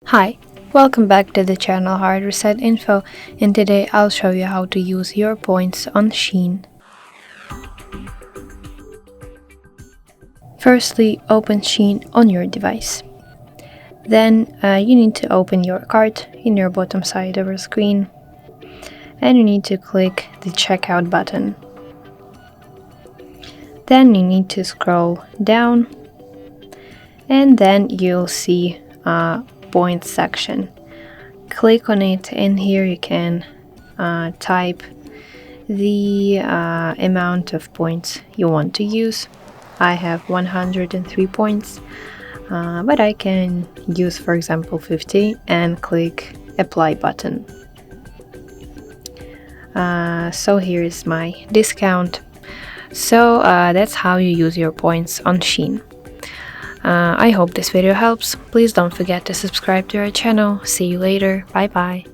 Hi, welcome back to the channel HardReset.Info, and today I'll show you how to use your points on Shein. Firstly, open Shein on your device. Then you need to open your cart in your bottom side of your screen, and you need to click the checkout button. Then you need to scroll down, and then you'll see points section. Click on it, and here you can type the amount of points you want to use. I have 103 points, but I can use, for example, 50 and click apply button. So here is my discount. So that's how you use your points on Shein. I hope this video helps. Please don't forget to subscribe to our channel. See you later. Bye bye.